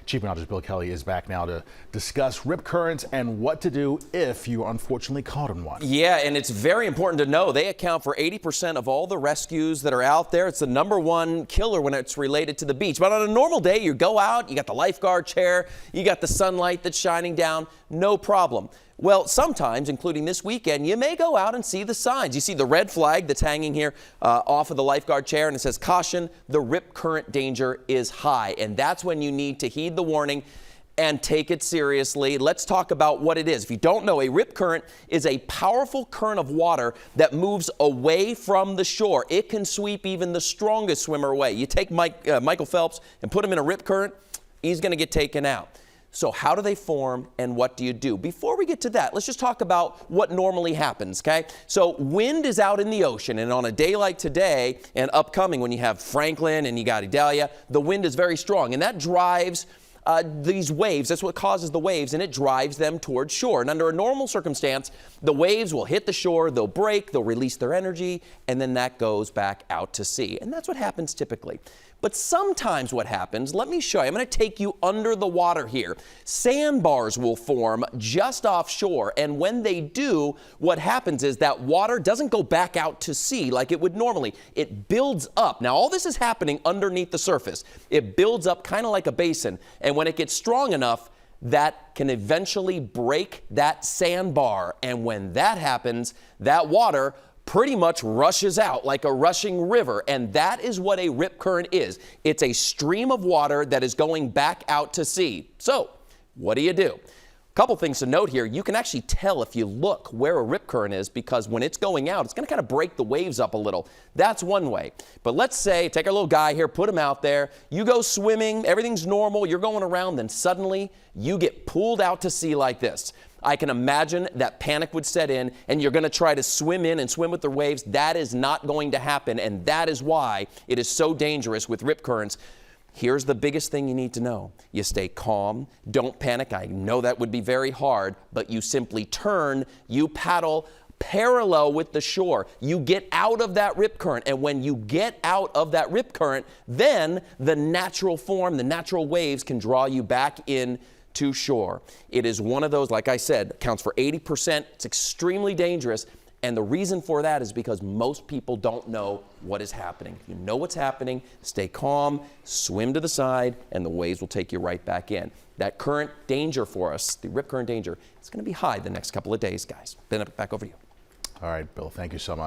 Chief Meteorologist Bill Kelly is back now to discuss rip currents and what to do if you are unfortunately caught in one. Yeah, and it's very important to know they account for 80% of all the rescues that are out there. It's the #1 killer when it's related to the beach. But on a normal day, you go out, you got the lifeguard chair, you got the sunlight that's shining down, no problem. Well, sometimes, including this weekend, you may go out and see the signs. You see the red flag that's hanging here off of the lifeguard chair, and it says, "Caution, the rip current danger is high." And that's when you need to heed the warning and take it seriously. Let's talk about what it is. If you don't know, a rip current is a powerful current of water that moves away from the shore. It can sweep even the strongest swimmer away. You take Michael Phelps and put him in a rip current, he's going to get taken out. So how do they form and what do you do? Before we get to that, let's just talk about what normally happens, okay? So wind is out in the ocean, and on a day like today and upcoming when you have Franklin and you got Idalia, the wind is very strong, and that drives these waves. That's what causes the waves, and it drives them towards shore. And under a normal circumstance, the waves will hit the shore, they'll break, they'll release their energy, and then that goes back out to sea. And that's what happens typically. But sometimes what happens, let me show you. I'm going to take you under the water here. Sandbars will form just offshore, and when they do, what happens is that water doesn't go back out to sea like it would normally. It builds up. Now, all this is happening underneath the surface. It builds up kind of like a basin, and when it gets strong enough, that can eventually break that sandbar. And when that happens, that water pretty much rushes out like a rushing river, and that is what a rip current is. It's a stream of water that is going back out to sea. So, what do you do? A couple things to note here. You can actually tell if you look where a rip current is, because when it's going out, it's going to kind of break the waves up a little. That's one way. But let's say, take our little guy here, put him out there, you go swimming, everything's normal, you're going around, then suddenly you get pulled out to sea like this. I can imagine that panic would set in, and you're going to try to swim in and swim with the waves. That is not going to happen, and that is why it is so dangerous with rip currents. Here's the biggest thing you need to know. You stay calm, don't panic. I know that would be very hard, but you simply turn, you paddle parallel with the shore. You get out of that rip current, and when you get out of that rip current, then the natural form, the natural waves can draw you back in to shore. It is one of those, like I said, accounts for 80%. It's extremely dangerous. And the reason for that is because most people don't know what is happening. If you know what's happening, stay calm, swim to the side, and the waves will take you right back in. That current danger for us, the rip current danger, it's going to be high the next couple of days, guys. Ben, back over to you. All right, Bill, thank you so much.